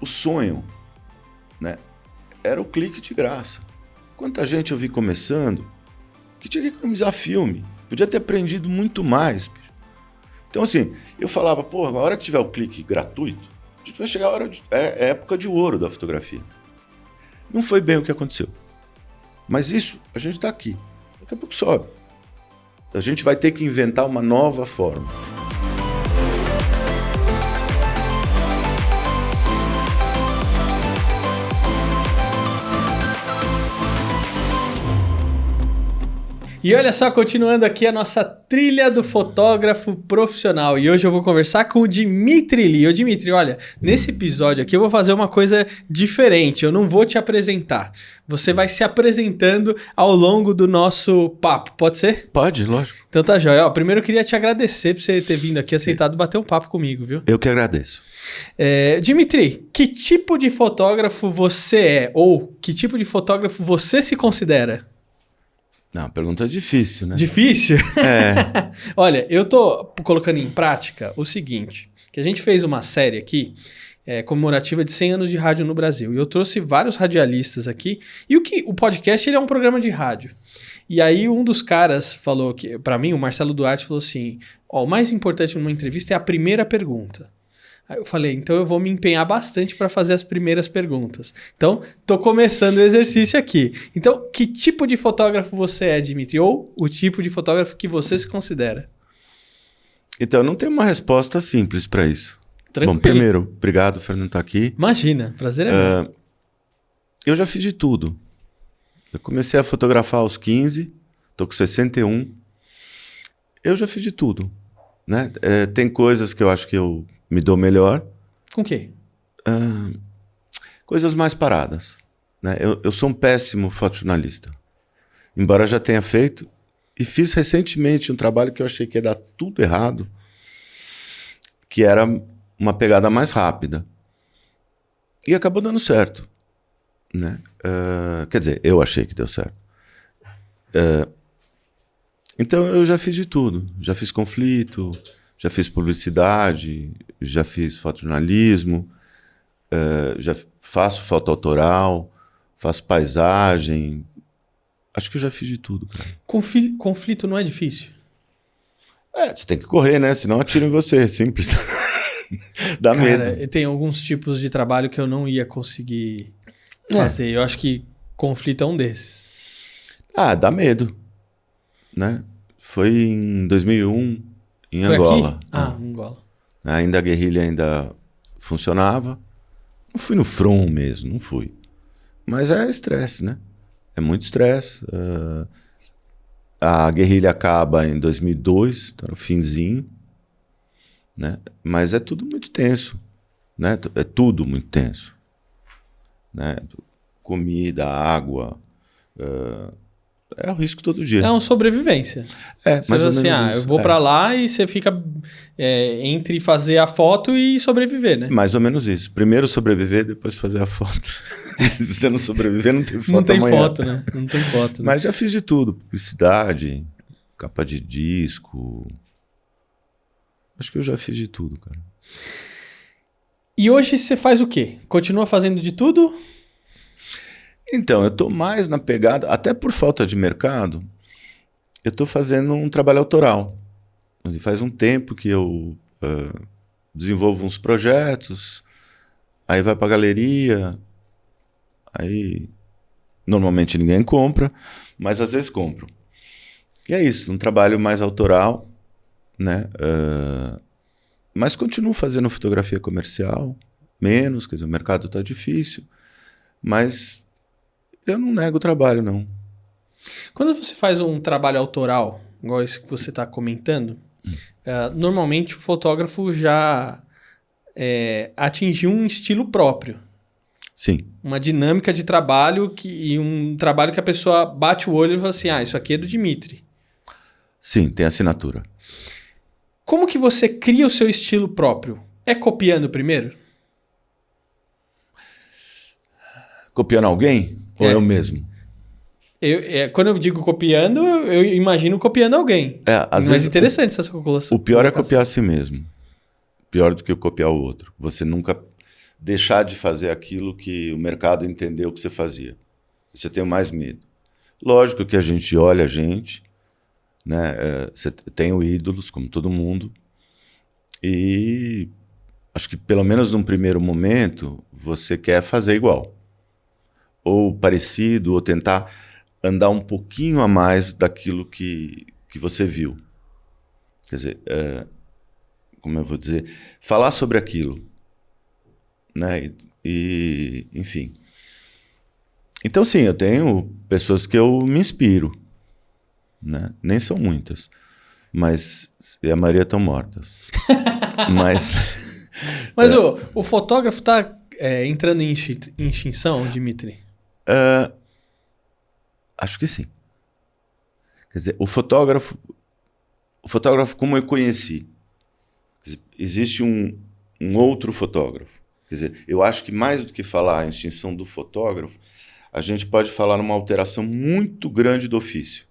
o sonho, né, era o clique de graça. Quanta gente eu vi começando que tinha que economizar filme. Podia ter aprendido muito mais, bicho. Então, assim, eu falava, a hora que tiver o clique gratuito, a gente vai chegar a hora é a época de ouro da fotografia. Não foi bem o que aconteceu. Mas isso, a gente está aqui. Daqui a pouco sobe. A gente vai ter que inventar uma nova forma. E olha só, continuando aqui a nossa trilha do fotógrafo profissional. E hoje eu vou conversar com o Dimitri Lee. Ô Dimitri, olha, nesse episódio aqui eu vou fazer uma coisa diferente. Eu não vou te apresentar. Você vai se apresentando ao longo do nosso papo. Pode ser? Pode, lógico. Então tá jóia. Ó, primeiro eu queria te agradecer por você ter vindo aqui, aceitado bater um papo comigo, viu? Eu que agradeço. Dimitri, que tipo de fotógrafo você é? Ou que tipo de fotógrafo você se considera? Não, pergunta difícil, né? Difícil? É. Olha, eu tô colocando em prática o seguinte, que a gente fez uma série aqui comemorativa de 100 anos de rádio no Brasil. E eu trouxe vários radialistas aqui. E o podcast ele é um programa de rádio. E aí um dos caras falou, que para mim, o Marcelo Duarte, falou assim, o mais importante numa entrevista é a primeira pergunta. Aí eu falei, então eu vou me empenhar bastante para fazer as primeiras perguntas. Então, tô começando o exercício aqui. Então, que tipo de fotógrafo você é, Dimitri? Ou o tipo de fotógrafo que você se considera? Então, não tem uma resposta simples para isso. Tranquilo. Bom, primeiro, obrigado, Fernando, estar aqui. Imagina, prazer é meu. Eu já fiz de tudo. Eu comecei a fotografar aos 15, tô com 61. Eu já fiz de tudo, né? Tem coisas que eu acho que eu me dou melhor. Com o quê? Coisas mais paradas, né? Eu sou um péssimo fotojornalista. Embora já tenha feito. E fiz recentemente um trabalho que eu achei que ia dar tudo errado. Que era uma pegada mais rápida. E acabou dando certo, né? Quer dizer, eu achei que deu certo. Então eu já fiz de tudo. Já fiz conflito, já fiz publicidade, já fiz fotojornalismo, já faço foto autoral, faço paisagem. Acho que eu já fiz de tudo, cara. Conflito não é difícil? Você tem que correr, né? Senão atira em você, simples. Dá medo. Tem alguns tipos de trabalho que eu não ia conseguir fazer. Eu acho que conflito é um desses. Dá medo, né? Foi em 2001, em Foi Angola. Aqui? Angola. Ainda a guerrilha ainda funcionava. Não fui no front mesmo, não fui. Mas é estresse, né? É muito estresse. A guerrilha acaba em 2002, tá no finzinho, né? Mas é tudo muito tenso, né? É tudo muito tenso, né? Comida, água, é o risco todo dia. É uma sobrevivência. Você mais ou menos assim, eu vou pra lá e você fica entre fazer a foto e sobreviver, né? Mais ou menos isso. Primeiro sobreviver, depois fazer a foto. Se você não sobreviver, não tem foto Não tem amanhã. foto, né? Não tem foto. Né? Mas já fiz de tudo. Publicidade, capa de disco. Acho que eu já fiz de tudo, cara. E hoje você faz o quê? Continua fazendo de tudo? Então, eu tô mais na pegada, até por falta de mercado, eu tô fazendo um trabalho autoral. Faz um tempo que eu desenvolvo uns projetos, aí vai pra galeria, aí normalmente ninguém compra, mas às vezes compram. E é isso, um trabalho mais autoral, né? Mas continuo fazendo fotografia comercial, menos, quer dizer, o mercado tá difícil, mas eu não nego o trabalho, não. Quando você faz um trabalho autoral, igual esse que você está comentando, normalmente o fotógrafo já atingiu um estilo próprio. Sim. Uma dinâmica de trabalho e um trabalho que a pessoa bate o olho e fala assim, isso aqui é do Dimitri. Sim, tem assinatura. Como que você cria o seu estilo próprio? É copiando primeiro? Copiando alguém? Ou eu mesmo? Quando eu digo copiando, eu imagino copiando alguém. Mas interessante essa colocação. O pior é copiar a si mesmo. Pior do que copiar o outro. Você nunca deixar de fazer aquilo que o mercado entendeu que você fazia. Você tem mais medo. Lógico que a gente olha a gente, né? Você tem o ídolos, como todo mundo, e acho que pelo menos num primeiro momento você quer fazer igual, ou parecido, ou tentar andar um pouquinho a mais daquilo que você viu. Quer dizer, como eu vou dizer, falar sobre aquilo, né? Enfim. Então, sim, eu tenho pessoas que eu me inspiro, né? Nem são muitas, mas e a maioria estão mortas. Mas o fotógrafo está entrando em extinção, Dimitri? acho que sim. Quer dizer, o fotógrafo como eu conheci, quer dizer, existe um outro fotógrafo. Quer dizer, eu acho que mais do que falar a extinção do fotógrafo, a gente pode falar numa alteração muito grande do ofício.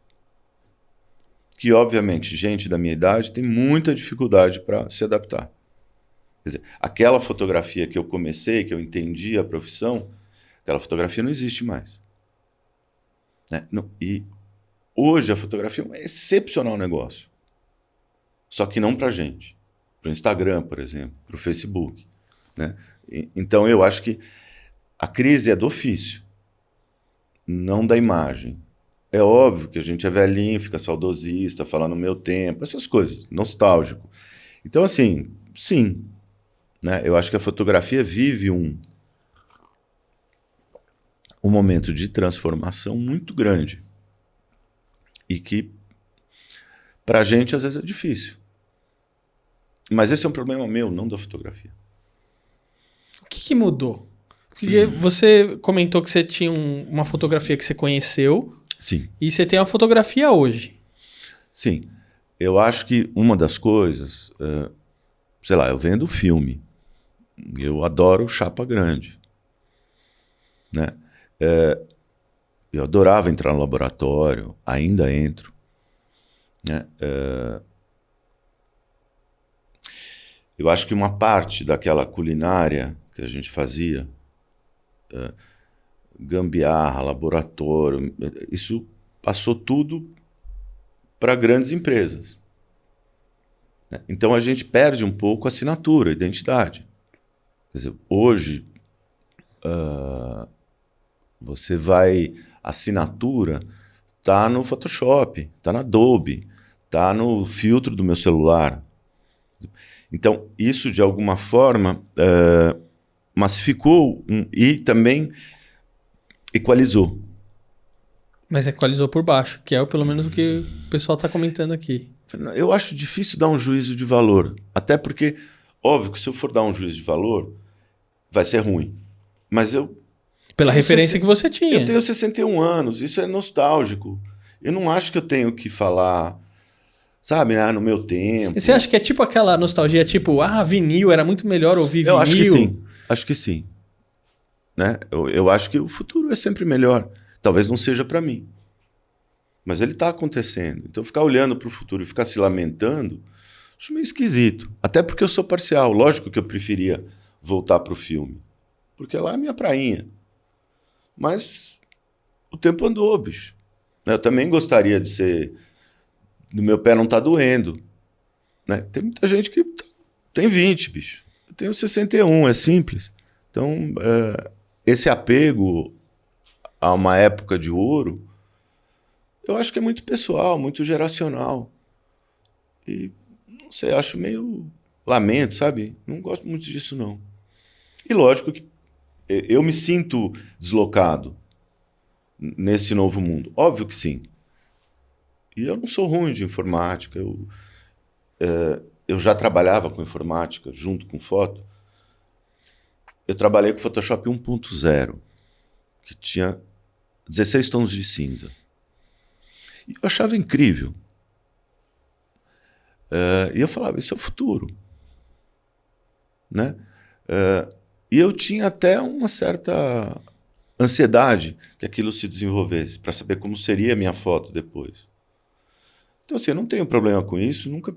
Que, obviamente, gente da minha idade tem muita dificuldade para se adaptar. Quer dizer, aquela fotografia que eu comecei, que eu entendi a profissão, aquela fotografia não existe mais. Né? E hoje a fotografia é um excepcional negócio. Só que não para a gente. Para o Instagram, por exemplo, para o Facebook. Né? Então eu acho que a crise é do ofício, não da imagem. É óbvio que a gente é velhinho, fica saudosista, fala no meu tempo, essas coisas, nostálgico. Então, assim, sim. Né? Eu acho que a fotografia vive um momento de transformação muito grande. E que, para a gente, às vezes é difícil. Mas esse é um problema meu, não da fotografia. O que mudou? Porque você comentou que você tinha uma fotografia que você conheceu. Sim. E você tem uma fotografia hoje. Sim. Eu acho que uma das coisas... sei lá, eu venho do filme. Eu adoro chapa grande. Né? Eu adorava entrar no laboratório, ainda entro. Né? Eu acho que uma parte daquela culinária que a gente fazia, gambiarra, laboratório, isso passou tudo para grandes empresas. Né? Então a gente perde um pouco a assinatura, a identidade. Quer dizer, hoje você vai... A assinatura está no Photoshop, está na Adobe, está no filtro do meu celular. Então, isso, de alguma forma, massificou e também equalizou. Mas equalizou por baixo, que é pelo menos o que o pessoal está comentando aqui. Eu acho difícil dar um juízo de valor. Até porque, óbvio que se eu for dar um juízo de valor, vai ser ruim. Mas eu... Pela referência que você tinha. Eu tenho 61 anos, isso é nostálgico. Eu não acho que eu tenho que falar, sabe, no meu tempo. E você acha que é tipo aquela nostalgia, tipo, vinil, era muito melhor ouvir vinil? Eu acho que sim, acho que sim. Né? Eu acho que o futuro é sempre melhor. Talvez não seja para mim. Mas ele está acontecendo. Então ficar olhando para o futuro e ficar se lamentando, acho meio esquisito. Até porque eu sou parcial. Lógico que eu preferia voltar para o filme. Porque lá é a minha prainha. Mas o tempo andou, bicho. Eu também gostaria de ser... Do meu pé não tá doendo. Né? Tem muita gente que tem 20, bicho. Eu tenho 61, é simples. Então, esse apego a uma época de ouro, eu acho que é muito pessoal, muito geracional. E, não sei, acho meio lamento, sabe? Não gosto muito disso, não. E lógico que eu me sinto deslocado nesse novo mundo. Óbvio que sim. E eu não sou ruim de informática. Eu já trabalhava com informática junto com foto. Eu trabalhei com Photoshop 1.0, que tinha 16 tons de cinza. E eu achava incrível. E eu falava, isso é o futuro. Né? E eu tinha até uma certa ansiedade que aquilo se desenvolvesse, para saber como seria a minha foto depois. Então, assim, eu não tenho problema com isso, nunca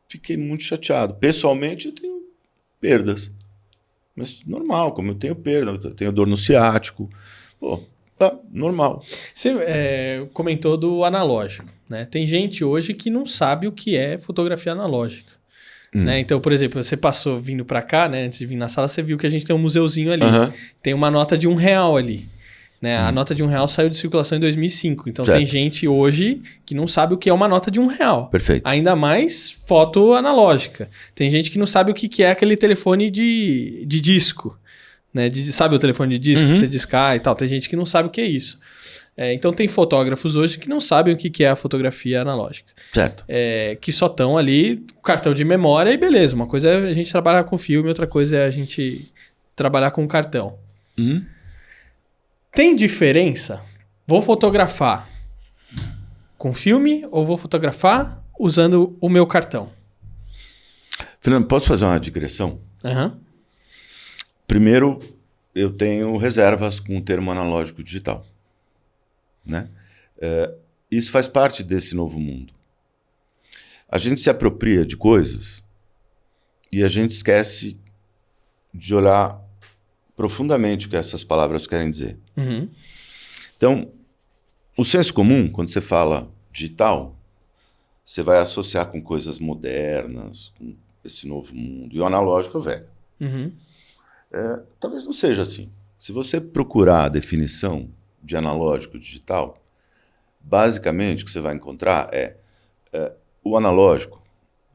fiquei muito chateado. Pessoalmente, eu tenho perdas. Mas normal, como eu tenho perda, eu tenho dor no ciático. Pô, tá normal. Você comentou do analógico, né? Tem gente hoje que não sabe o que é fotografia analógica. Né? Então, por exemplo, você passou vindo para cá, né? Antes de vir na sala, você viu que a gente tem um museuzinho ali. Tem uma nota de R$1 ali. Né? A nota de R$1 saiu de circulação em 2005. Então, certo. Tem gente hoje que não sabe o que é uma nota de R$1. Perfeito. Ainda mais foto analógica. Tem gente que não sabe o que é aquele telefone de disco. Né? Sabe o telefone de disco? Pra você discar e tal. Tem gente que não sabe o que é isso. Então tem fotógrafos hoje que não sabem o que é a fotografia analógica. Certo. Que só estão ali, cartão de memória e beleza. Uma coisa é a gente trabalhar com filme, outra coisa é a gente trabalhar com cartão. Tem diferença? Vou fotografar com filme ou vou fotografar usando o meu cartão? Fernando, posso fazer uma digressão? Primeiro, eu tenho reservas com o termo analógico digital. Né? Isso faz parte desse novo mundo. A gente se apropria de coisas e a gente esquece de olhar profundamente o que essas palavras querem dizer. Então, o senso comum, quando você fala digital, você vai associar com coisas modernas, com esse novo mundo. E o analógico é velho. Talvez não seja assim. Se você procurar a definição de analógico digital, basicamente o que você vai encontrar o analógico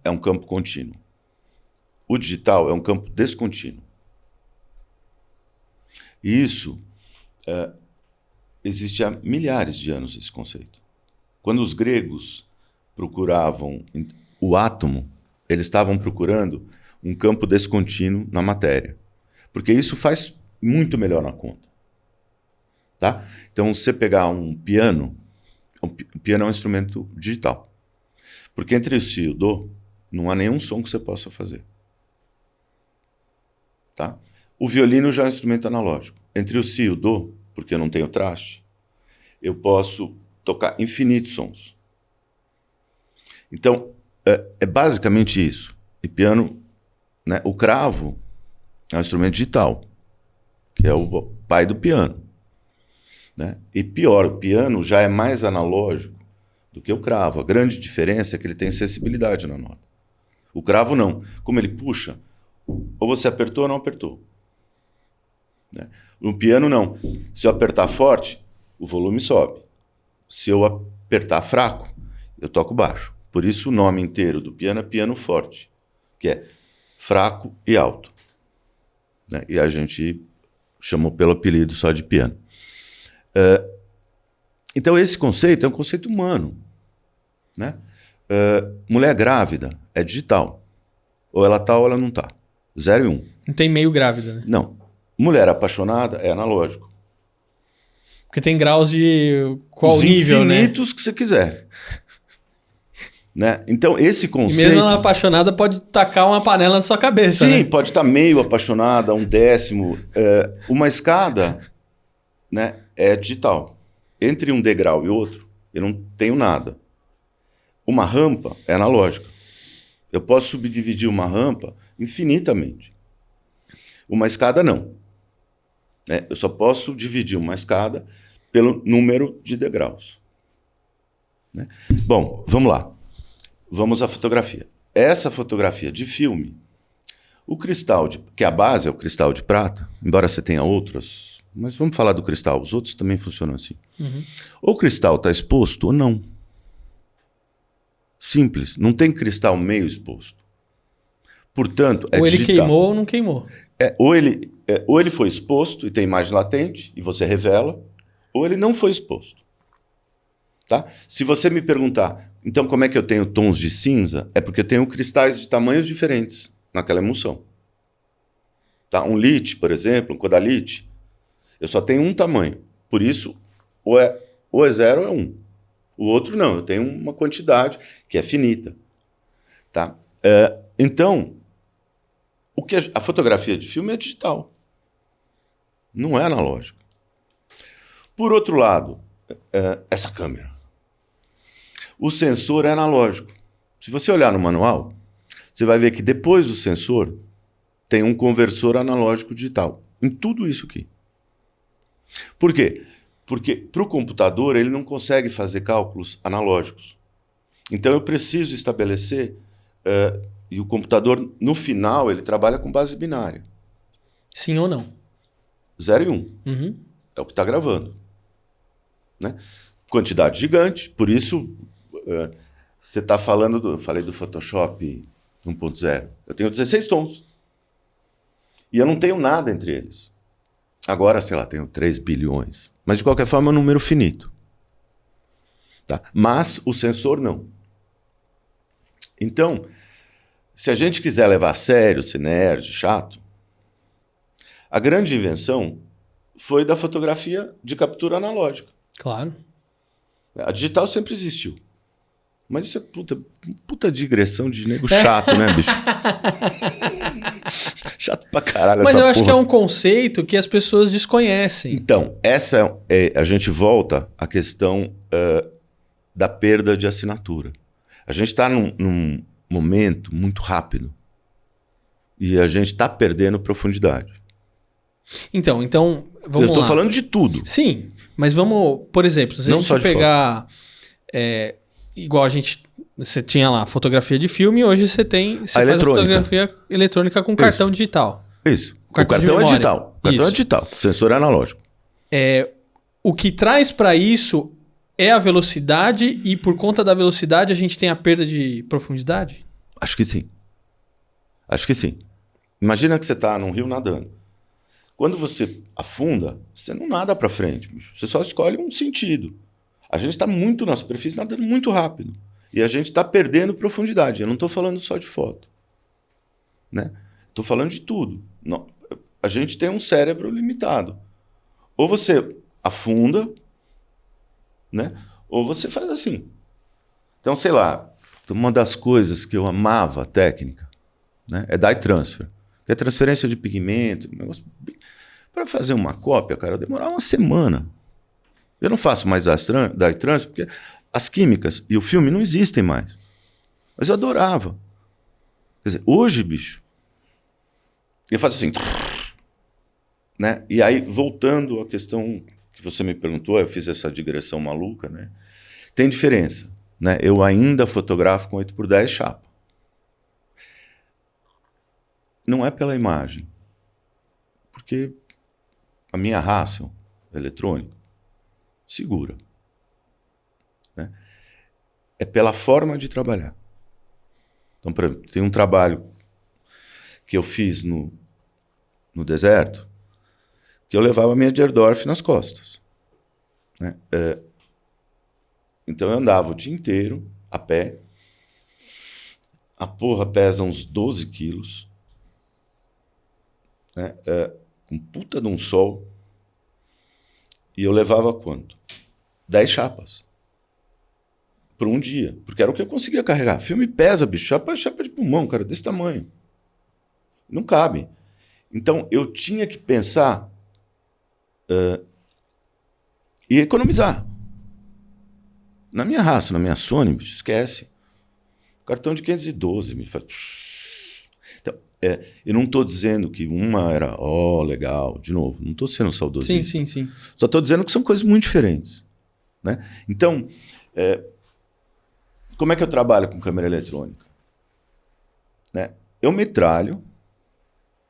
é um campo contínuo. O digital é um campo descontínuo. E isso existe há milhares de anos, esse conceito. Quando os gregos procuravam o átomo, eles estavam procurando um campo descontínuo na matéria. Porque isso faz muito melhor na conta. Tá? Então, se você pegar um piano é um instrumento digital. Porque entre o si e o do, não há nenhum som que você possa fazer. Tá? O violino já é um instrumento analógico. Entre o si e o do, porque eu não tenho traste, eu posso tocar infinitos sons. Então, é basicamente isso. E piano, né? O cravo é um instrumento digital, que é o pai do piano. Né? E pior, o piano já é mais analógico do que o cravo. A grande diferença é que ele tem sensibilidade na nota. O cravo não. Como ele puxa, ou você apertou ou não apertou. Né? No piano não. Se eu apertar forte, o volume sobe. Se eu apertar fraco, eu toco baixo. Por isso o nome inteiro do piano é piano forte, que é fraco e alto. Né? E a gente chamou pelo apelido só de piano. Então esse conceito é um conceito humano. Né? Mulher grávida é digital. Ou ela tá ou ela não tá. 0 e 1. Não tem meio grávida, né? Não. Mulher apaixonada é analógico. Porque tem graus de qual os nível, né? infinitos que você quiser. Né? Então esse conceito... E mesmo ela apaixonada pode tacar uma panela na sua cabeça, sim, né? pode estar meio apaixonada, 1/10. Uma escada, né, é digital. Entre um degrau e outro, eu não tenho nada. Uma rampa é analógica. Eu posso subdividir uma rampa infinitamente. Uma escada, não. Né? Eu só posso dividir uma escada pelo número de degraus. Né? Bom, vamos lá. Vamos à fotografia. Essa fotografia de filme, o cristal, que a base é o cristal de prata, embora você tenha outras, mas vamos falar do cristal, os outros também funcionam assim. Ou o cristal está exposto ou não. Simples, não tem cristal meio exposto. Portanto, é ou ele digital. queimou ou não queimou. Ou ele foi exposto e tem imagem latente e você revela, ou ele não foi exposto. Tá? Se você me perguntar, então como é que eu tenho tons de cinza? É porque eu tenho cristais de tamanhos diferentes naquela emulsão. Tá? Um lite, por exemplo, um codalite, eu só tenho um tamanho. Por isso, ou é 0 ou é 1. O outro não, eu tenho uma quantidade que é finita. Tá? Então, o que a fotografia de filme é digital. Não é analógico. Por outro lado, essa câmera. O sensor é analógico. Se você olhar no manual, você vai ver que depois do sensor tem um conversor analógico digital. Em tudo isso aqui. Por quê? Porque para o computador ele não consegue fazer cálculos analógicos. Então eu preciso estabelecer, e o computador, no final, ele trabalha com base binária. Sim ou não? 0 e 1. Uhum. É o que está gravando. Né? Quantidade gigante, por isso você está falando, eu falei do Photoshop 1.0. Eu tenho 16 tons. E eu não tenho nada entre eles. Agora, sei lá, tenho 3 bilhões. Mas, de qualquer forma, é um número finito. Tá? Mas o sensor não. Então, se a gente quiser levar a sério, ser nerd, chato, a grande invenção foi da fotografia de captura analógica. Claro. A digital sempre existiu. Mas isso é puta digressão de nego chato, né, bicho? Chato pra caralho. Mas essa eu acho porra. que é um conceito que as pessoas desconhecem. Então, a gente volta à questão da perda de assinatura. A gente está num momento muito rápido e a gente está perdendo profundidade. Então, vamos Eu estou lá. falando de tudo. Sim, mas vamos, por exemplo, se Não a só gente de pegar igual você tinha lá fotografia de filme, hoje você faz a eletrônica. fotografia eletrônica com cartão digital. Isso. O Cartão de cartão é memória. digital. O cartão Isso. é digital. O sensor é analógico. O que traz para isso é a velocidade e por conta da velocidade a gente tem a perda de profundidade? Acho que sim. Acho que sim. Imagina que você está num rio nadando. Quando você afunda, você não nada para frente, bicho. Você só escolhe um sentido. A gente está muito na superfície nadando muito rápido. E a gente está perdendo profundidade. Eu não estou falando só de foto. Né? Estou falando de tudo. Não, a gente tem um cérebro limitado. Ou você afunda, né? Ou você faz assim. Então, sei lá, uma das coisas que eu amava a técnica, né, é dye transfer. Que é transferência de pigmento. Para fazer uma cópia, cara, demorar uma semana. Eu não faço mais dye transfer porque as químicas e o filme não existem mais. Mas eu adorava. Quer dizer, hoje, bicho, eu faço assim, né? E aí, voltando à questão que você me perguntou, eu fiz essa digressão maluca, né? Tem diferença, né? Eu ainda fotografo com 8x10 chapa. Não é pela imagem, porque a minha Hasselblad eletrônica segura, né? É pela forma de trabalhar. Então, por exemplo, tem um trabalho que eu fiz no deserto, que eu levava a minha Gerdorf nas costas. Né? Então eu andava o dia inteiro a pé. A porra pesa uns 12 quilos. Né? Com puta de um sol. E eu levava quanto? 10 chapas. Por um dia. Porque era o que eu conseguia carregar. Filme pesa, bicho. Chapa de pulmão, cara, desse tamanho. Não cabe. Então, eu tinha que pensar e economizar. Na minha raça, na minha Sony, bicho, esquece. Cartão de 512. Me faz... Então, eu não estou dizendo que uma era, legal, de novo. Não estou sendo saudosista. Sim. Só estou dizendo que são coisas muito diferentes. Né? Então, como é que eu trabalho com câmera eletrônica? Né? Eu metralho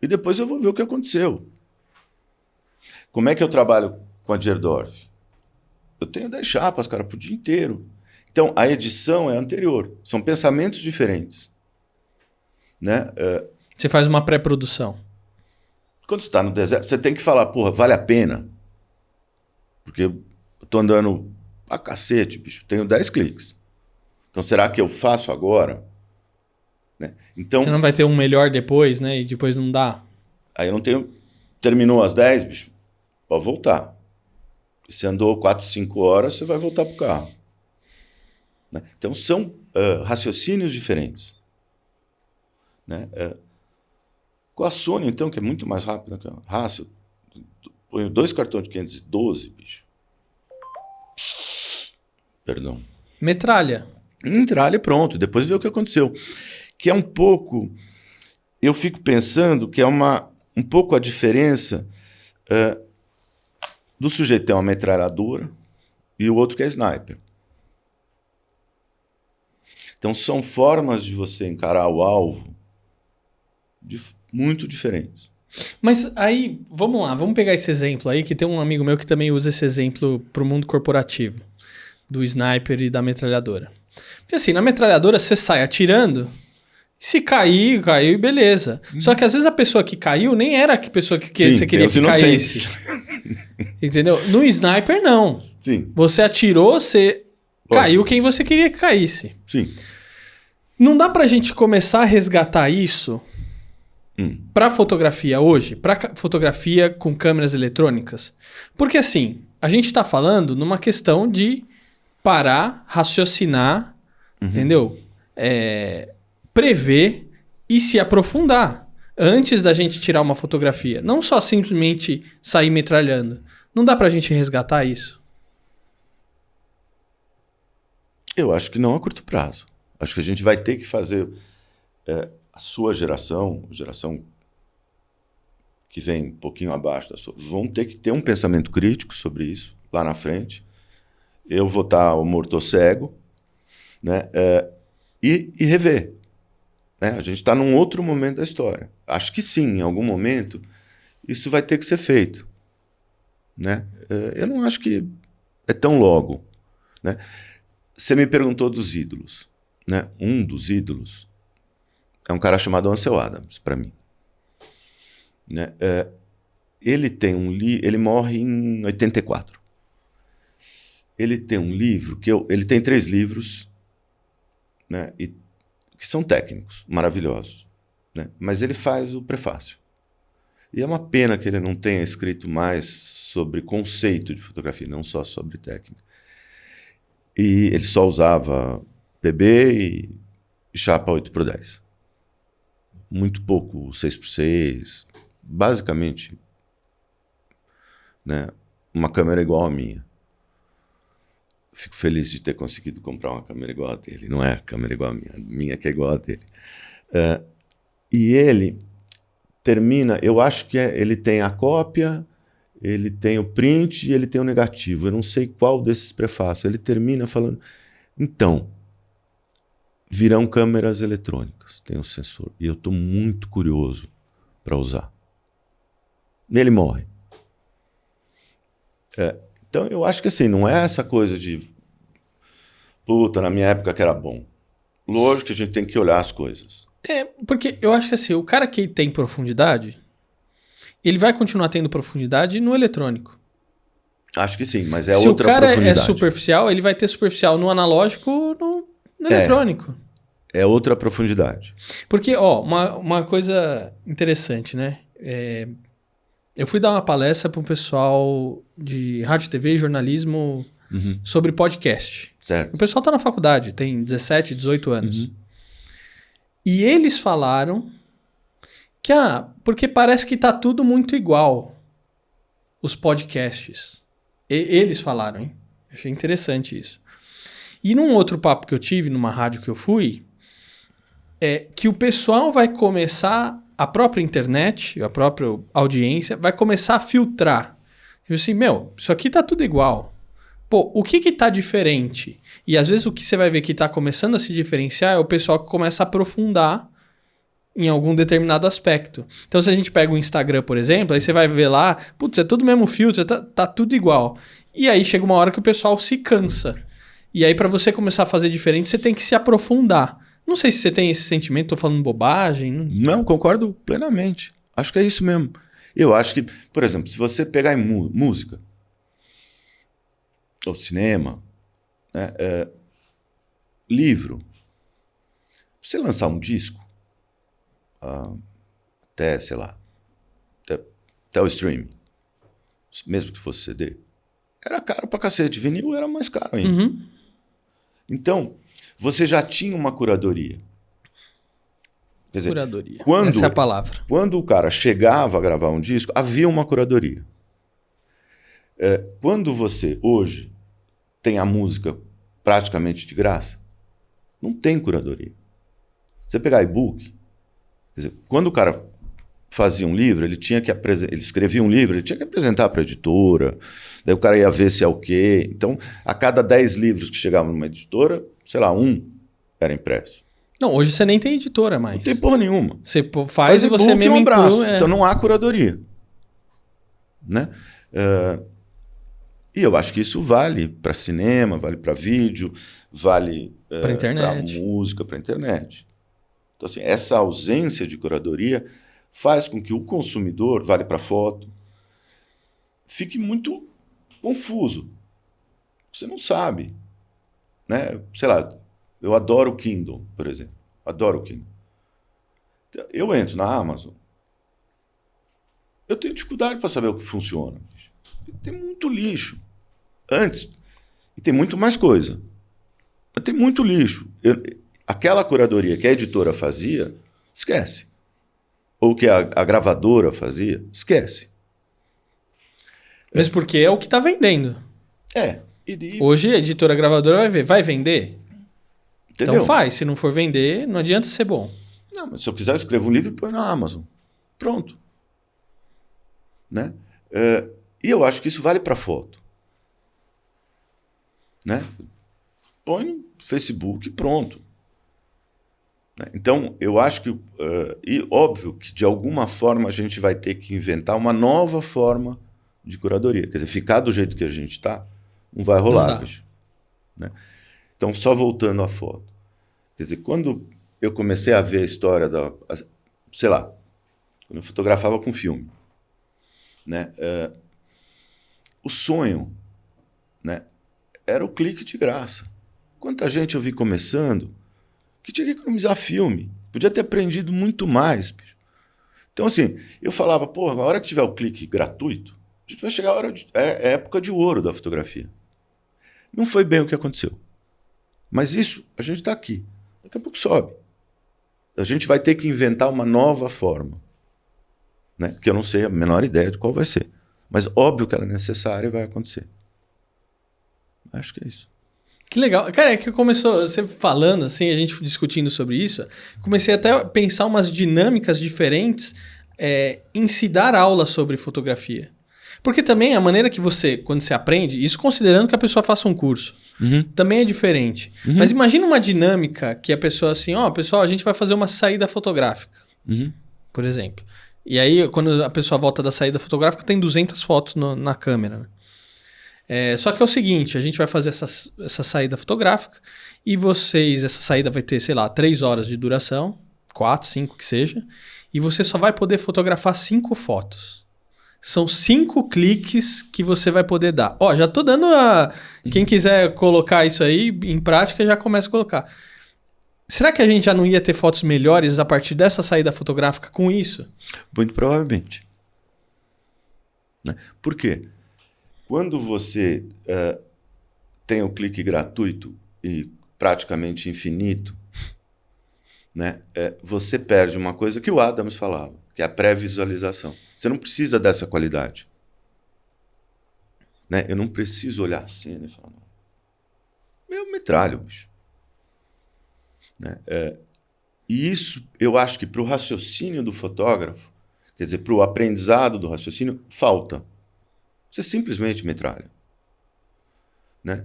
e depois eu vou ver o que aconteceu. Como é que eu trabalho com a Gerdorf? Eu tenho 10 chapas, cara, pro dia inteiro. Então, a edição é anterior. São pensamentos diferentes. Né? Você faz uma pré-produção. Quando você está no deserto, você tem que falar, porra, vale a pena? Porque eu tô andando a cacete, bicho. Tenho 10 cliques. Então, será que eu faço agora? Né? Então, você não vai ter um melhor depois, né? E depois não dá. Aí eu não tenho... Terminou às 10, bicho, pode voltar. Se andou 4, 5 horas, você vai voltar pro carro. Né? Então, são raciocínios diferentes. Né? Com a Sony, então, que é muito mais rápida que a Hasselblad, ponho 2 cartões de 512, bicho. Perdão. Metralha. Metralha, pronto. Depois vê o que aconteceu. Que é um pouco... eu fico pensando que é um pouco a diferença do sujeito ter uma metralhadora e o outro que é sniper. Então, são formas de você encarar o alvo muito diferentes. Mas aí, vamos lá, vamos pegar esse exemplo aí, que tem um amigo meu que também usa esse exemplo para o mundo corporativo, do sniper e da metralhadora. Porque assim, na metralhadora você sai atirando, se cair, caiu e beleza. Só que às vezes a pessoa que caiu nem era a pessoa que você queria que caísse. Entendeu? No sniper, não. Sim. Você atirou, você caiu quem você queria que caísse. Sim. Não dá pra gente começar a resgatar isso pra fotografia hoje? Pra fotografia com câmeras eletrônicas? Porque assim, a gente tá falando numa questão de parar, raciocinar, entendeu? Prever e se aprofundar antes da gente tirar uma fotografia. Não só simplesmente sair metralhando. Não dá pra gente resgatar isso? Eu acho que não a curto prazo. Acho que a gente vai ter que fazer a sua geração que vem um pouquinho abaixo da sua, vão ter que ter um pensamento crítico sobre isso lá na frente. Eu vou estar morto-cego, né? E rever. Né? A gente está num outro momento da história. Acho que sim, em algum momento, isso vai ter que ser feito. Né? Eu não acho que é tão logo. Né? Você me perguntou dos ídolos. Né? Um dos ídolos é um cara chamado Ansel Adams, para mim. Né? Ele tem ele morre em 84. Ele tem um livro, ele tem 3 livros, né? Que são técnicos, maravilhosos. Né? Mas ele faz o prefácio. E é uma pena que ele não tenha escrito mais sobre conceito de fotografia, não só sobre técnica. E ele só usava PB e chapa 8x10. Muito pouco 6x6. Basicamente, né, uma câmera igual à minha. Fico feliz de ter conseguido comprar uma câmera igual a dele. Não é a câmera igual a minha que é igual a dele. E ele termina, eu acho que ele tem a cópia, ele tem o print e ele tem o negativo. Eu não sei qual desses prefácios. Ele termina falando, então, virão câmeras eletrônicas, tem o sensor. E eu estou muito curioso para usar. Ele morre. Então, eu acho que assim, não é essa coisa de puta, na minha época que era bom. Lógico que a gente tem que olhar as coisas. Porque eu acho que assim, o cara que tem profundidade, ele vai continuar tendo profundidade no eletrônico. Acho que sim, mas é Se outra profundidade. Se o cara profundidade. é superficial, ele vai ter superficial no analógico ou no eletrônico. É outra profundidade. Porque, ó, uma coisa interessante, né? Eu fui dar uma palestra para um pessoal de rádio, TV e jornalismo sobre podcast. Certo. O pessoal tá na faculdade, tem 17, 18 anos. E eles falaram que, porque parece que tá tudo muito igual, os podcasts. Eles falaram, hein? Achei interessante isso. E num outro papo que eu tive, numa rádio que eu fui, que o pessoal vai começar, a própria internet, a própria audiência, vai começar a filtrar. Eu assim, isso aqui tá tudo igual. Pô, o que tá diferente? E às vezes o que você vai ver que tá começando a se diferenciar é o pessoal que começa a aprofundar em algum determinado aspecto. Então se a gente pega o Instagram, por exemplo, aí você vai ver lá, putz, é tudo mesmo filtro, tá tudo igual. E aí chega uma hora que o pessoal se cansa. E aí para você começar a fazer diferente, você tem que se aprofundar. Não sei se você tem esse sentimento, tô falando bobagem. Não, concordo plenamente. Acho que é isso mesmo. Eu acho que, por exemplo, se você pegar em música, ou cinema, né, livro, você lançar um disco, até, sei lá, até o streaming, mesmo que fosse CD, era caro pra cacete. Vinil era mais caro ainda. Então, você já tinha uma curadoria. Quer dizer, curadoria. Essa é a palavra. Quando o cara chegava a gravar um disco, havia uma curadoria. Quando você, hoje, tem a música praticamente de graça, não tem curadoria. Você pegar e-book, Quer dizer, quando o cara fazia um livro, ele escrevia um livro, ele tinha que apresentar para a editora, daí o cara ia ver se é o quê. Então, a cada 10 livros que chegavam numa editora, sei lá, um era impresso. Não, hoje você nem tem editora mais. Não tem porra nenhuma. Você faz e você mesmo abraço. inclui. Então não há curadoria. Né? E eu acho que isso vale para cinema, vale para vídeo, vale para música, para internet. Então, assim, essa ausência de curadoria faz com que o consumidor, vale para foto, fique muito confuso. Você não sabe. Né? Sei lá, eu adoro o Kindle, por exemplo. Adoro o Kindle. Eu entro na Amazon, eu tenho dificuldade para saber o que funciona. Tem muito lixo. Antes, e tem muito mais coisa. Tem muito lixo. Aquela curadoria que a editora fazia, esquece. Ou que a gravadora fazia, esquece. Mas porque é o que está vendendo. Hoje a editora a gravadora vai ver, vai vender? Entendeu? Então faz. Se não for vender, não adianta ser bom. Não, mas se eu quiser, eu escrevo um livro e põe na Amazon. Pronto. Né? E eu acho que isso vale para foto. Né? Põe no Facebook e pronto. Né? Então, eu acho que... e óbvio que, de alguma forma, a gente vai ter que inventar uma nova forma de curadoria. Quer dizer, ficar do jeito que a gente está, não vai rolar. Bicho, né? Então, só voltando à foto. Quer dizer, quando eu comecei a ver a história da... Sei lá, quando eu fotografava com filme, né? O sonho, né, era o clique de graça. Quanta gente eu vi começando que tinha que economizar filme. Podia ter aprendido muito mais. Bicho. Então, assim, eu falava, porra, a hora que tiver o clique gratuito, a gente vai chegar a época de ouro da fotografia. Não foi bem o que aconteceu. Mas isso, a gente está aqui. Daqui a pouco sobe. A gente vai ter que inventar uma nova forma. Né? Que eu não sei a menor ideia de qual vai ser. Mas óbvio que ela é necessária e vai acontecer. Acho que é isso. Que legal. Cara, é que começou, você falando assim, a gente discutindo sobre isso, comecei até a pensar umas dinâmicas diferentes em se dar aula sobre fotografia. Porque também a maneira que você, quando você aprende, isso considerando que a pessoa faça um curso, também é diferente. Mas imagina uma dinâmica que a pessoa assim, pessoal, a gente vai fazer uma saída fotográfica, por exemplo. E aí, quando a pessoa volta da saída fotográfica, tem 200 fotos na câmera, né? Só que é o seguinte, a gente vai fazer essa saída fotográfica e essa saída vai ter, sei lá, 3 horas de duração, 4, 5 que seja, e você só vai poder fotografar 5 fotos. São 5 cliques que você vai poder dar. Já tô dando quem quiser colocar isso aí em prática, já começa a colocar. Será que a gente já não ia ter fotos melhores a partir dessa saída fotográfica com isso? Muito provavelmente. Né? Por quê? Quando você tem o clique gratuito e praticamente infinito, né, você perde uma coisa que o Adams falava, que é a pré-visualização. Você não precisa dessa qualidade. Né? Eu não preciso olhar a cena e falar, não. Eu metralho, bicho. Né? E isso, eu acho que para o raciocínio do fotógrafo, quer dizer, para o aprendizado do raciocínio, falta. Você simplesmente metralha. Né?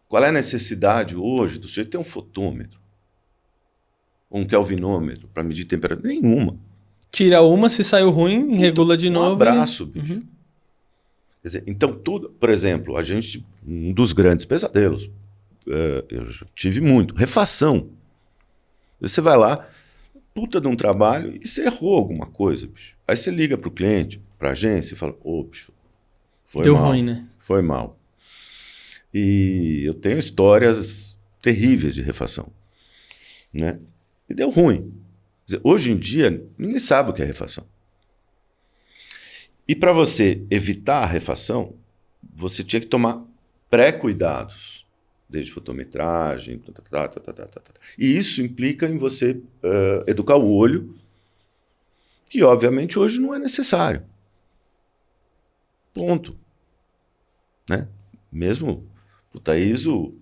Qual é a necessidade hoje do sujeito ter um fotômetro? Um kelvinômetro para medir temperatura? Nenhuma. Tira uma, se saiu ruim, regula de novo. Um abraço, bicho. Quer dizer, então, tudo... Por exemplo, um dos grandes pesadelos, eu já tive muito, refação. Você vai lá, puta de um trabalho, e você errou alguma coisa, bicho. Aí você liga para o cliente, para a agência, e fala, bicho, deu ruim, né? Foi mal. E eu tenho histórias terríveis de refação. Né? E deu ruim. Quer dizer, hoje em dia, ninguém sabe o que é refação. E para você evitar a refação, você tinha que tomar pré-cuidados, desde fotometragem, E isso implica em você educar o olho, que obviamente hoje não é necessário. Ponto. Né? Mesmo puta ISO...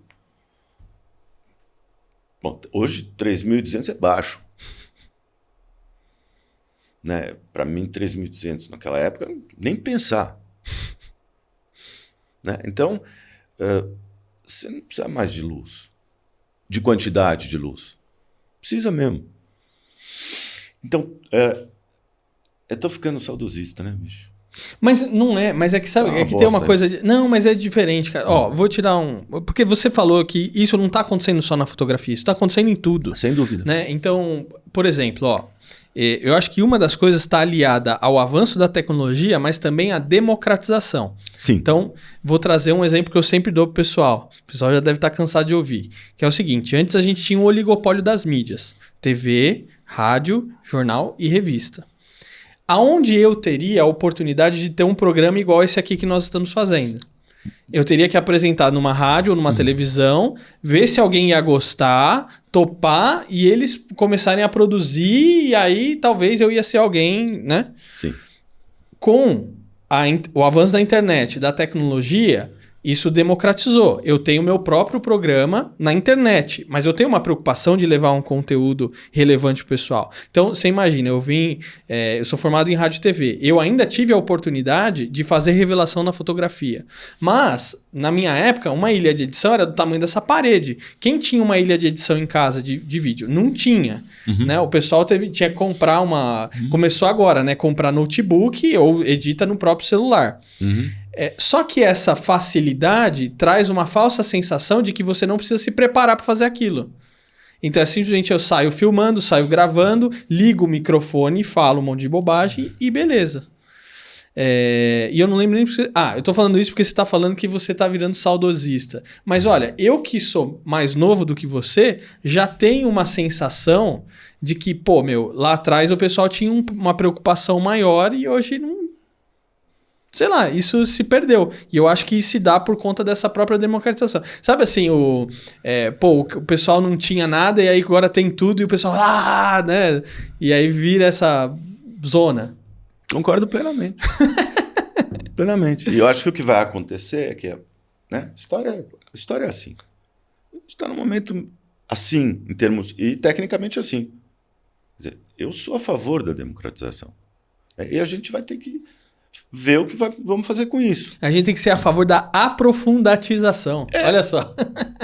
Bom, hoje 3.200 é baixo. Né? Para mim, 3.200 naquela época, nem pensar. Né? Então, você não precisa mais de luz, de quantidade de luz. Precisa mesmo. Então, eu tô ficando saudosista, né, bicho? Mas não é, mas é que sabe, é que tem uma coisa. Não, mas é diferente, cara. Ó, vou tirar um. Porque você falou que isso não tá acontecendo só na fotografia, isso tá acontecendo em tudo. Sem dúvida. Né? Então, por exemplo, ó, eu acho que uma das coisas está aliada ao avanço da tecnologia, mas também à democratização. Sim. Então, vou trazer um exemplo que eu sempre dou pro pessoal. O pessoal já deve estar cansado de ouvir. Que é o seguinte: antes a gente tinha um oligopólio das mídias: TV, rádio, jornal e revista. Aonde eu teria a oportunidade de ter um programa igual esse aqui que nós estamos fazendo? Eu teria que apresentar numa rádio ou numa televisão, ver se alguém ia gostar, topar e eles começarem a produzir, e aí talvez eu ia ser alguém, né? Sim. Com o avanço da internet, da tecnologia, isso democratizou. Eu tenho meu próprio programa na internet, mas eu tenho uma preocupação de levar um conteúdo relevante pro pessoal. Então, você imagina, eu sou formado em rádio e TV. Eu ainda tive a oportunidade de fazer revelação na fotografia. Mas, na minha época, uma ilha de edição era do tamanho dessa parede. Quem tinha uma ilha de edição em casa de vídeo? Não tinha. Né? O pessoal tinha que comprar uma... Começou agora, né? Comprar notebook ou edita no próprio celular. Só que essa facilidade traz uma falsa sensação de que você não precisa se preparar para fazer aquilo. Então é simplesmente eu saio filmando, saio gravando, ligo o microfone, falo um monte de bobagem e beleza. E eu não lembro nem... eu tô falando isso porque você tá falando que você tá virando saudosista. Mas olha, eu que sou mais novo do que você, já tenho uma sensação de que, lá atrás o pessoal tinha uma preocupação maior e hoje não... Sei lá, isso se perdeu. E eu acho que se dá por conta dessa própria democratização. Sabe assim, o pessoal não tinha nada e aí agora tem tudo e o pessoal... né? E aí vira essa zona. Concordo plenamente. Plenamente. E eu acho que o que vai acontecer é que né, a história é assim. A gente está num momento assim, em termos... E tecnicamente assim. Quer dizer, eu sou a favor da democratização. E a gente vai ter que ver o que vamos fazer com isso. A gente tem que ser a favor da aprofundatização. Olha só.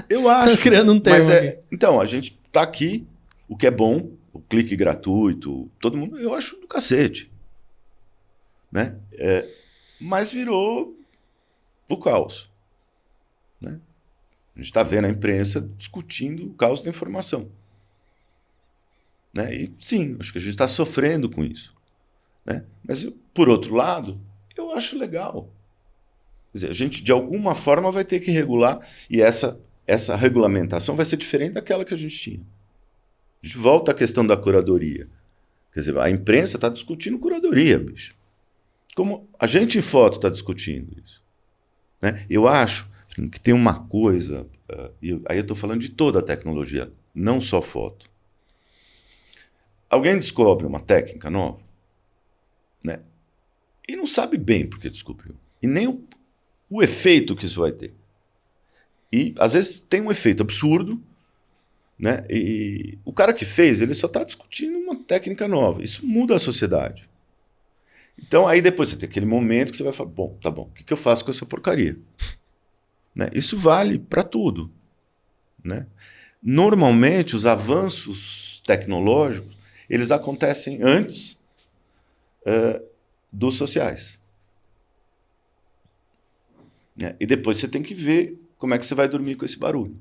Eu acho. Estão criando um termo aqui. Então, a gente tá aqui, o que é bom, o clique gratuito, todo mundo, eu acho do cacete. Né? Mas virou o caos. Né? A gente está vendo a imprensa discutindo o caos da informação. Né? E sim, acho que a gente está sofrendo com isso. Né? Mas, por outro lado, eu acho legal. Quer dizer, a gente, de alguma forma, vai ter que regular, e essa regulamentação vai ser diferente daquela que a gente tinha. A gente volta à questão da curadoria. Quer dizer, a imprensa está discutindo curadoria, bicho. Como a gente em foto está discutindo isso. Né? Eu acho que tem uma coisa, aí eu estou falando de toda a tecnologia, não só foto. Alguém descobre uma técnica nova, né? E não sabe bem por que descobriu. E nem o efeito que isso vai ter. E, às vezes, tem um efeito absurdo, né? E o cara que fez, ele só está discutindo uma técnica nova. Isso muda a sociedade. Então, aí depois você tem aquele momento que você vai falar, bom, tá bom, o que eu faço com essa porcaria? Né? Isso vale para tudo. Né? Normalmente, os avanços tecnológicos, eles acontecem antes dos sociais. Né? E depois você tem que ver como é que você vai dormir com esse barulho.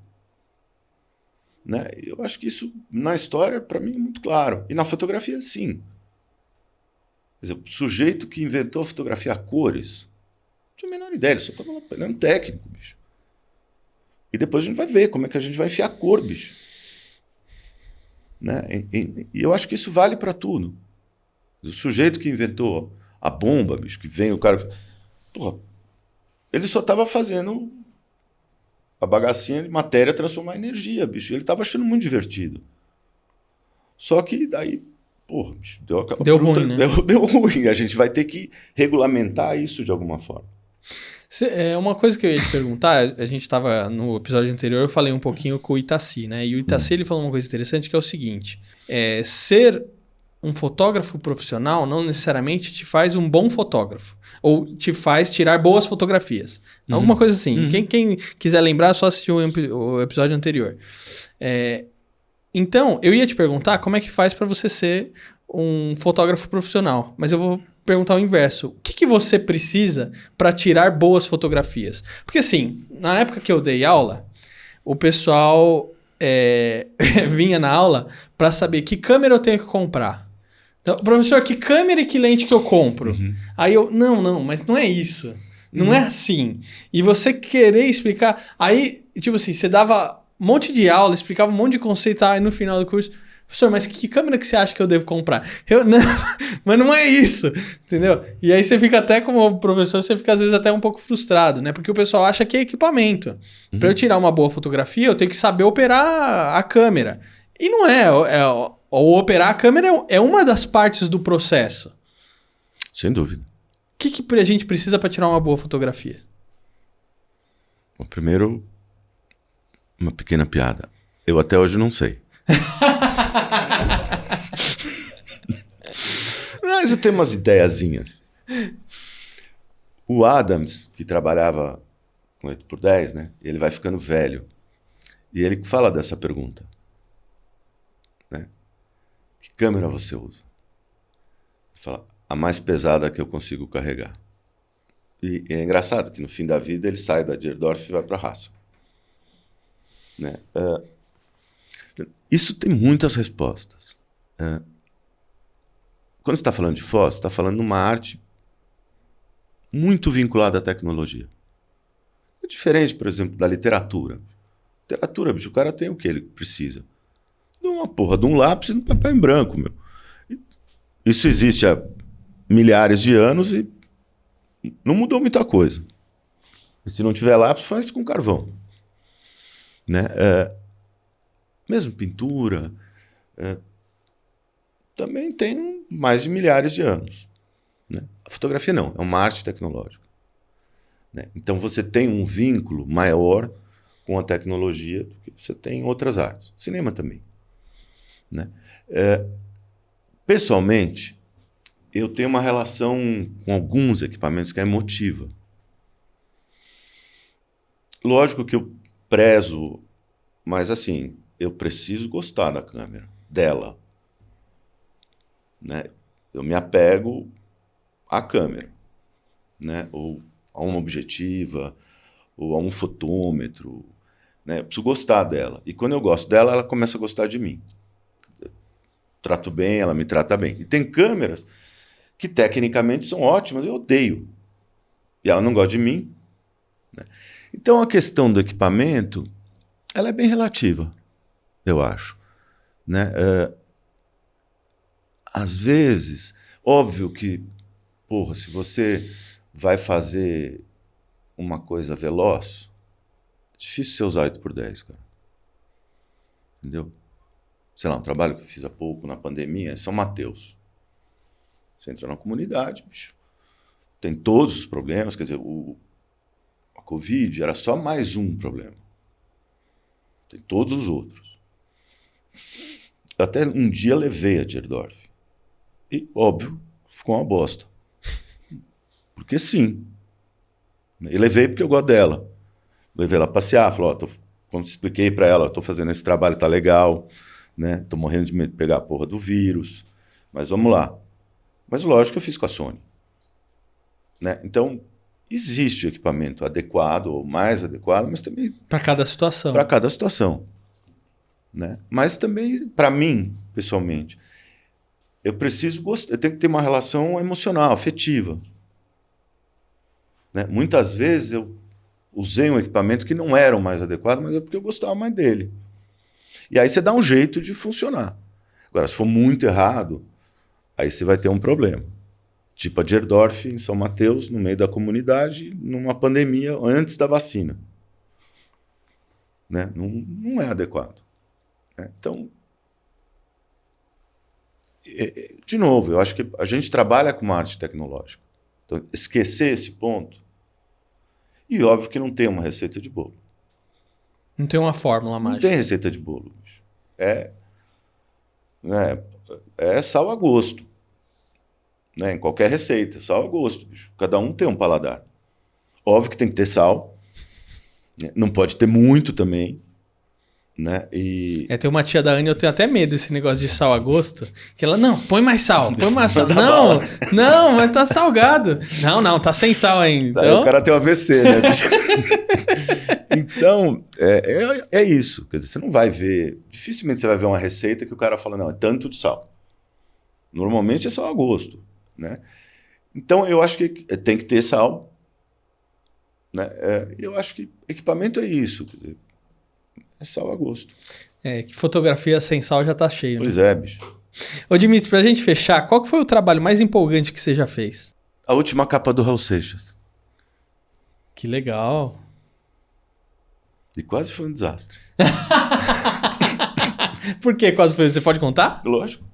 Né? Eu acho que isso, na história, para mim, é muito claro. E na fotografia, sim. Quer dizer, o sujeito que inventou a fotografia a cores, não tinha a menor ideia, ele só estava olhando técnico, bicho. E depois a gente vai ver como é que a gente vai enfiar cor, bicho. Né? E eu acho que isso vale para tudo. O sujeito que inventou a bomba, bicho, que vem o cara... Porra, ele só estava fazendo a bagacinha de matéria transformar em energia, bicho. Ele estava achando muito divertido. Só que daí, porra, bicho, deu ruim, né? Deu ruim. A gente vai ter que regulamentar isso de alguma forma. Uma coisa que eu ia te perguntar, a gente estava no episódio anterior, eu falei um pouquinho com o Itaci, né? E o Itaci ele falou uma coisa interessante que é o seguinte: ser um fotógrafo profissional não necessariamente te faz um bom fotógrafo. Ou te faz tirar boas fotografias. Alguma coisa assim. Quem quiser lembrar, só assistir o episódio anterior. Então, eu ia te perguntar como é que faz para você ser um fotógrafo profissional. Mas eu vou perguntar o inverso. O que você precisa para tirar boas fotografias? Porque assim, na época que eu dei aula, o pessoal vinha na aula para saber que câmera eu tenho que comprar. Então, professor, que câmera e que lente que eu compro? Aí eu, não, mas não é isso. Não é assim. E você querer explicar... Aí, tipo assim, você dava um monte de aula, explicava um monte de conceito, aí no final do curso... Professor, mas que câmera que você acha que eu devo comprar? Eu, não, mas não é isso, entendeu? E aí você fica até, como professor, você fica às vezes até um pouco frustrado, né? Porque o pessoal acha que é equipamento. Para eu tirar uma boa fotografia, eu tenho que saber operar a câmera. E não é. Ou operar a câmera é uma das partes do processo. Sem dúvida. O que a gente precisa para tirar uma boa fotografia? Bom, primeiro, uma pequena piada. Eu até hoje não sei. Mas eu tenho umas ideiazinhas. O Adams, que trabalhava com 8x10, né? Ele vai ficando velho. E ele fala dessa pergunta. Né? Que câmera você usa? Ele fala, a mais pesada que eu consigo carregar. E é engraçado que no fim da vida ele sai da Gerdorf e vai para a Hasselblad. Né? Isso tem muitas respostas. Quando você está falando de foto, você está falando de uma arte muito vinculada à tecnologia. É diferente, por exemplo, da literatura. Literatura, bicho, o cara tem o que ele precisa? De uma porra de um lápis e de um papel em branco, meu. Isso existe há milhares de anos e não mudou muita coisa. E se não tiver lápis, faz com carvão. Né? Mesmo pintura, também tem mais de milhares de anos. Né? A fotografia não, é uma arte tecnológica. Né? Então você tem um vínculo maior com a tecnologia do que você tem em outras artes. Cinema também. Né? Pessoalmente, eu tenho uma relação com alguns equipamentos que é emotiva. Lógico que eu prezo, mas assim, eu preciso gostar da câmera, dela. Né? Eu me apego à câmera, né? Ou a uma objetiva, ou a um fotômetro. Né? Eu preciso gostar dela. E quando eu gosto dela, ela começa a gostar de mim. Eu trato bem, ela me trata bem. E tem câmeras que tecnicamente são ótimas, eu odeio. E ela não gosta de mim. Né? Então a questão do equipamento, ela é bem relativa, eu acho. Né? Às vezes, óbvio que, porra, se você vai fazer uma coisa veloz, é difícil você usar 8x10, cara. Entendeu? Sei lá, um trabalho que eu fiz há pouco, na pandemia, é São Mateus. Você entra na comunidade, bicho. Tem todos os problemas, quer dizer, a Covid era só mais um problema. Tem todos os outros. Eu até um dia levei a Gerdorf. E, óbvio, ficou uma bosta. Porque sim. E levei porque eu gosto dela. Levei ela passear, falei, quando expliquei para ela, estou fazendo esse trabalho, tá legal, né? Tô morrendo de medo de pegar a porra do vírus, mas vamos lá. Mas lógico que eu fiz com a Sony. Né? Então, existe o equipamento adequado ou mais adequado, mas também... Para cada situação. Para cada situação. Né? Mas também, para mim, pessoalmente, eu preciso gostar, eu tenho que ter uma relação emocional, afetiva. Né? Muitas vezes eu usei um equipamento que não era o mais adequado, mas é porque eu gostava mais dele. E aí você dá um jeito de funcionar. Agora, se for muito errado, aí você vai ter um problema. Tipo a Gerdorf, em São Mateus, no meio da comunidade, numa pandemia, antes da vacina. Né? Não é adequado. Né? Então, de novo, eu acho que a gente trabalha com uma arte tecnológica. Então, esquecer esse ponto, e óbvio que não tem uma receita de bolo. Não tem uma fórmula mágica. Não tem receita de bolo. Né? é sal a gosto. Né? Em qualquer receita, sal a gosto, bicho. Cada um tem um paladar. Óbvio que tem que ter sal. Né? Não pode ter muito também. Né? Tem uma tia da Anne, eu tenho até medo desse negócio de sal a gosto, que ela, não, põe mais sal. Não, mas tá salgado. Não, tá sem sal ainda. Então... O cara tem um AVC, né, bicho? Então, é isso. Quer dizer, você não vai ver, dificilmente você vai ver uma receita que o cara fala, não, é tanto de sal. Normalmente é sal a gosto, né? Então, eu acho que tem que ter sal, né? Eu acho que equipamento é isso, quer dizer, é sal a gosto. Que fotografia sem sal já tá cheio. Pois né? Bicho. Ô, Dimitri, pra gente fechar, qual que foi o trabalho mais empolgante que você já fez? A última capa do Raul Seixas. Que legal. E quase foi um desastre. Por que quase foi? Você pode contar? Lógico.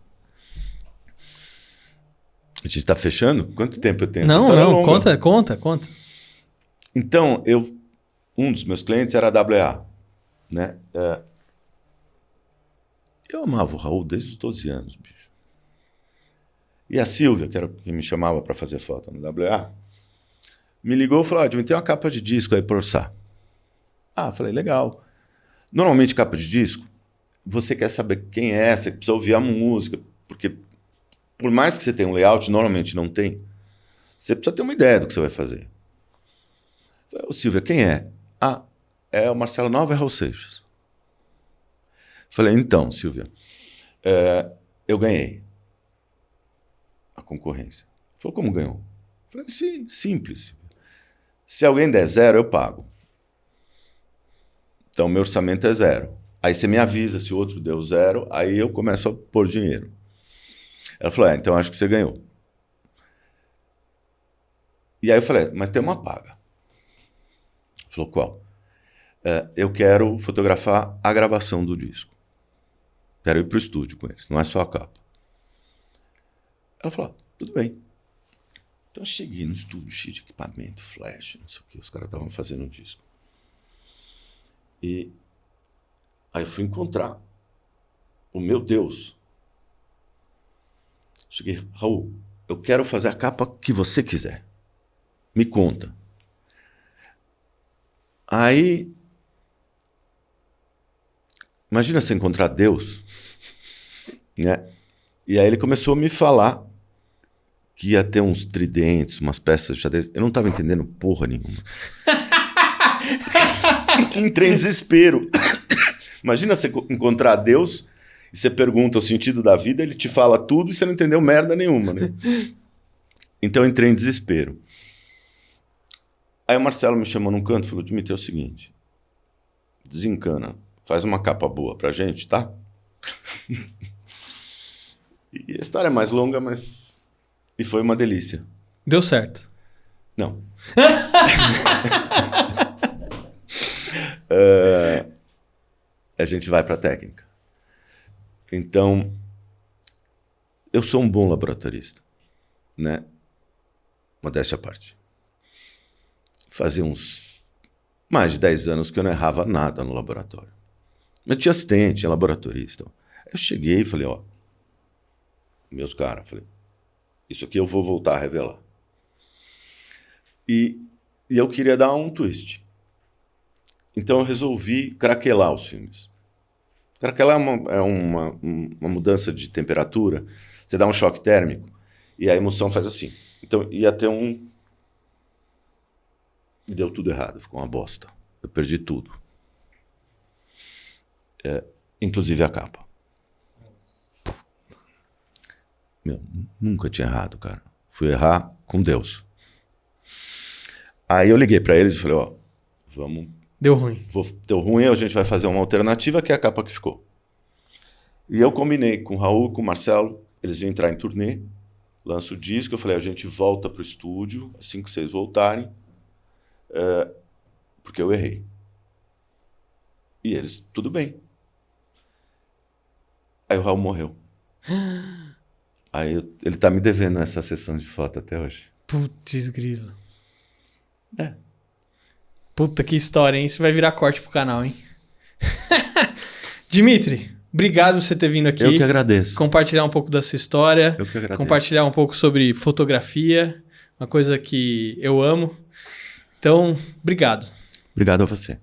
A gente tá fechando? Quanto tempo eu tenho? Não, conta. Então, um dos meus clientes era a WA. Né? Eu amava o Raul desde os 12 anos, bicho. E a Silvia, que era quem me chamava para fazer foto no WA, me ligou e falou, tem uma capa de disco aí para orçar. Falei, legal. Normalmente capa de disco, você quer saber quem é, você precisa ouvir a música, porque por mais que você tenha um layout, normalmente não tem, você precisa ter uma ideia do que você vai fazer. Falei, Silvia, quem é? É o Marcelo Nova e Raul Seixas. Falei, então, Silvia, eu ganhei a concorrência. Falou, como ganhou? Falei, sim, simples. Se alguém der 0, eu pago. Então, meu orçamento é 0. Aí você me avisa se o outro deu 0, aí eu começo a pôr dinheiro. Ela falou, então acho que você ganhou. E aí eu falei, mas tem uma paga. Falou, qual? Eu quero fotografar a gravação do disco. Quero ir para o estúdio com eles, não é só a capa. Ela falou, tudo bem. Então eu cheguei no estúdio cheio de equipamento, flash, não sei o que, os caras estavam fazendo o disco. E aí eu fui encontrar o meu Deus. Cheguei, Raul, eu quero fazer a capa que você quiser. Me conta. Aí, imagina você encontrar Deus, né? E aí ele começou a me falar que ia ter uns tridentes, umas peças de xadrez. Eu não estava entendendo porra nenhuma. Entrei em desespero. Imagina você encontrar Deus e você pergunta o sentido da vida, ele te fala tudo e você não entendeu merda nenhuma, né? Então eu entrei em desespero. Aí o Marcelo me chamou num canto e falou, Dimitri, é o seguinte, desencana, faz uma capa boa pra gente, tá? E a história é mais longa, mas... E foi uma delícia. Deu certo. Não. A gente vai pra técnica. Então, eu sou um bom laboratorista, né? Modéstia à parte. Fazia uns mais de 10 anos que eu não errava nada no laboratório. Eu tinha assistente, tinha laboratorista. Eu cheguei e falei, meus caras, falei, isso aqui eu vou voltar a revelar. E eu queria dar um twist. Então eu resolvi craquelar os filmes. Craquelar é uma mudança de temperatura. Você dá um choque térmico e a emulsão faz assim. Então ia ter um... E deu tudo errado, ficou uma bosta. Eu perdi tudo. Inclusive a capa. Meu, nunca tinha errado, cara. Fui errar com Deus. Aí eu liguei pra eles e falei, vamos... Deu ruim. Deu ruim, a gente vai fazer uma alternativa, que é a capa que ficou. E eu combinei com o Raul, com o Marcelo, eles iam entrar em turnê, lança o disco, eu falei, a gente volta pro estúdio, assim que vocês voltarem, porque eu errei. E eles, tudo bem. Aí o Raul morreu. Aí ele tá me devendo essa sessão de foto até hoje. Putz, grilo. Puta que história, hein? Isso vai virar corte pro canal, hein? Dimitri, Obrigado por você ter vindo aqui. Eu que agradeço. Compartilhar um pouco da sua história. Eu que agradeço. Compartilhar um pouco sobre fotografia, uma coisa que eu amo. Então, obrigado. Obrigado a você.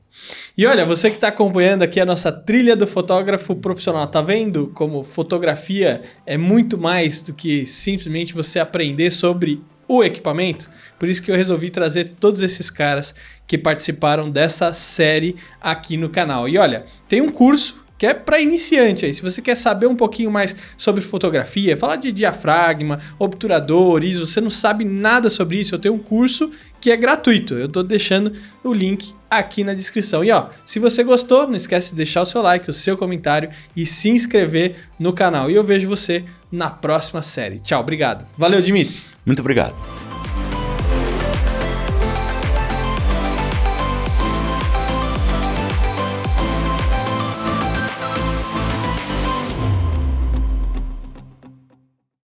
E olha, você que está acompanhando aqui a nossa trilha do fotógrafo profissional, tá vendo como fotografia é muito mais do que simplesmente você aprender sobre o equipamento? Por isso que eu resolvi trazer todos esses caras que participaram dessa série aqui no canal. E olha, tem um curso que é para iniciante aí. Se você quer saber um pouquinho mais sobre fotografia, falar de diafragma, obturador, ISO, você não sabe nada sobre isso, eu tenho um curso que é gratuito. Eu tô deixando o link aqui na descrição. E ó, se você gostou, não esquece de deixar o seu like, o seu comentário e se inscrever no canal. E eu vejo você na próxima série. Tchau, obrigado. Valeu, Dimitri. Muito obrigado.